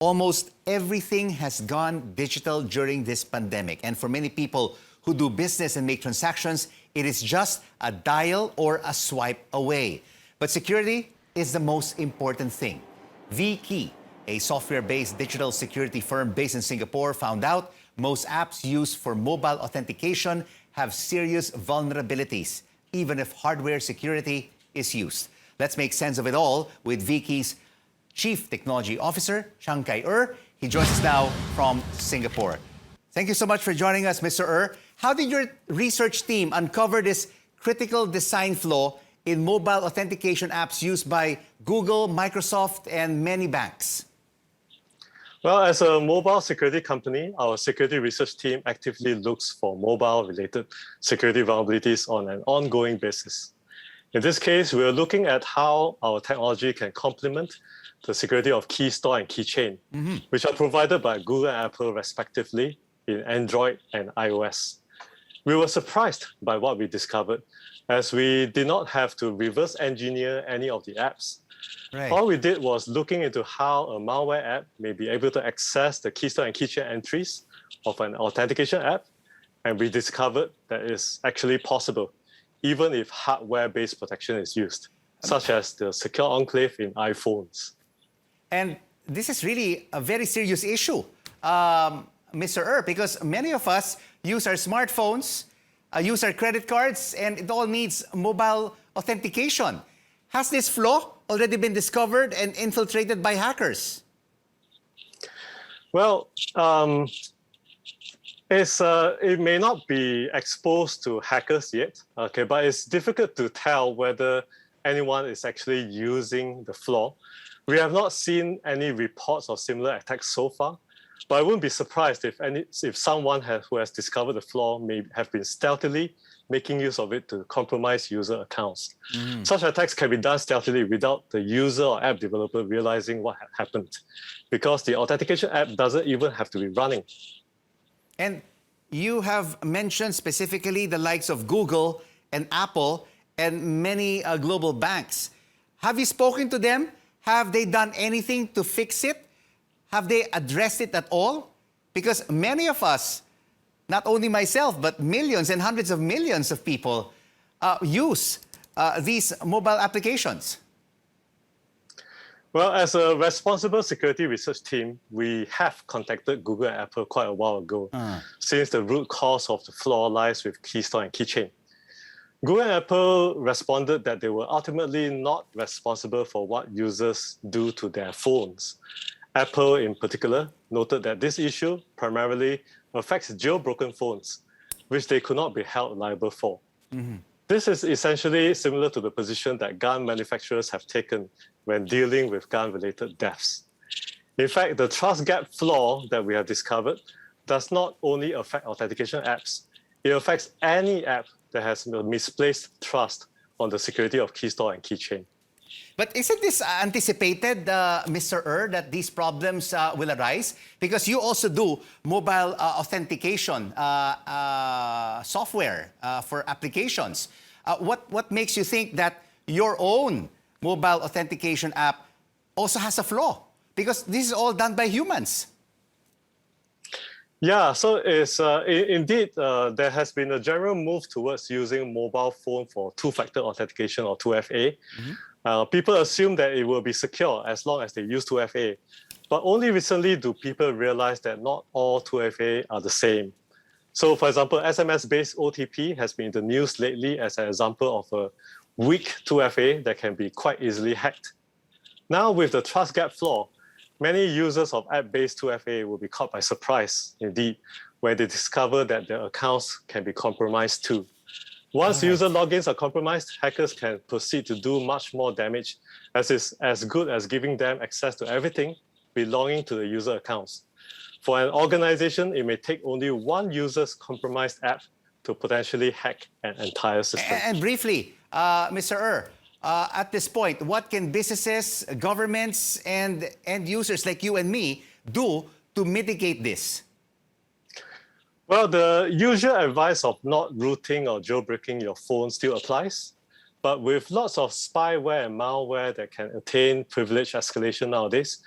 Almost everything has gone digital during this pandemic. And for many people who do business and make transactions, it is just a dial or a swipe away. But security is the most important thing. VKey, a software-based digital security firm based in Singapore, found out most apps used for mobile authentication have serious vulnerabilities, even if hardware security is used. Let's make sense of it all with VKey's Chief Technology Officer, Chiang Kai Er. He joins us now from Singapore. Thank you so much for joining us, Mr. Er. How did your research team uncover this critical design flaw in mobile authentication apps used by Google, Microsoft, and many banks? Well, as a mobile security company, our security research team actively looks for mobile-related security vulnerabilities on an ongoing basis. In this case, we are looking at how our technology can complement the security of key store and keychain, which are provided by Google and Apple respectively in Android and iOS. We were surprised by what we discovered, as we did not have to reverse engineer any of the apps. Right. All we did was looking into how a malware app may be able to access the key store and keychain entries of an authentication app, and we discovered that it's actually possible, even if hardware-based protection is used, such as the secure enclave in iPhones. And this is really a very serious issue, Mr. Er, because many of us use our smartphones, use our credit cards, and it all needs mobile authentication. Has this flaw already been discovered and infiltrated by hackers? Well, it may not be exposed to hackers yet, okay, but it's difficult to tell whether anyone is actually using the flaw. We have not seen any reports of similar attacks so far, but I wouldn't be surprised if someone who has discovered the flaw may have been stealthily making use of it to compromise user accounts. Such attacks can be done stealthily without the user or app developer realizing what happened, because the authentication app doesn't even have to be running. And you have mentioned specifically the likes of Google and Apple and many global banks. Have you spoken to them? Have they done anything to fix it? Have they addressed it at all? Because many of us, not only myself, but millions and hundreds of millions of people use these mobile applications. Well, as a responsible security research team, we have contacted Google and Apple quite a while ago, since the root cause of the flaw lies with key store and keychain. Google and Apple responded that they were ultimately not responsible for what users do to their phones. Apple, in particular, noted that this issue primarily affects jailbroken phones, which they could not be held liable for. This is essentially similar to the position that gun manufacturers have taken when dealing with gun-related deaths. In fact, the trust gap flaw that we have discovered does not only affect authentication apps, it affects any app that has misplaced trust on the security of key store and keychain. But isn't this anticipated, Mr. Er, that these problems will arise? Because you also do mobile authentication software for applications. What makes you think that your own mobile authentication app also has a flaw? Because this is all done by humans. Yeah, so indeed, there has been a general move towards using mobile phone for two-factor authentication or 2FA. People assume that it will be secure as long as they use 2FA. But only recently do people realize that not all 2FA are the same. So for example, SMS-based OTP has been in the news lately as an example of a weak 2FA that can be quite easily hacked. Now with the trust gap flaw, many users of app-based 2FA will be caught by surprise, indeed, when they discover that their accounts can be compromised too. Once user logins are compromised, hackers can proceed to do much more damage, as is as good as giving them access to everything belonging to the user accounts. For an organization, it may take only one user's compromised app to potentially hack an entire system. And briefly, Mr. Er, at this point, what can businesses, governments, and end users like you and me do to mitigate this? Well, the usual advice of not rooting or jailbreaking your phone still applies. But with lots of spyware and malware that can attain privilege escalation nowadays,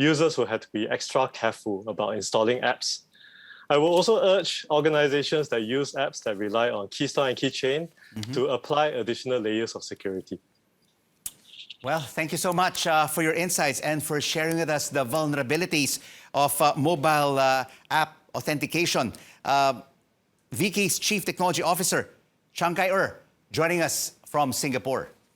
users will have to be extra careful about installing apps. I will also urge organizations that use apps that rely on Keystone and Keychain to apply additional layers of security. Well, thank you so much for your insights and for sharing with us the vulnerabilities of mobile app authentication. VK's Chief Technology Officer, Chiang Kai Er, joining us from Singapore.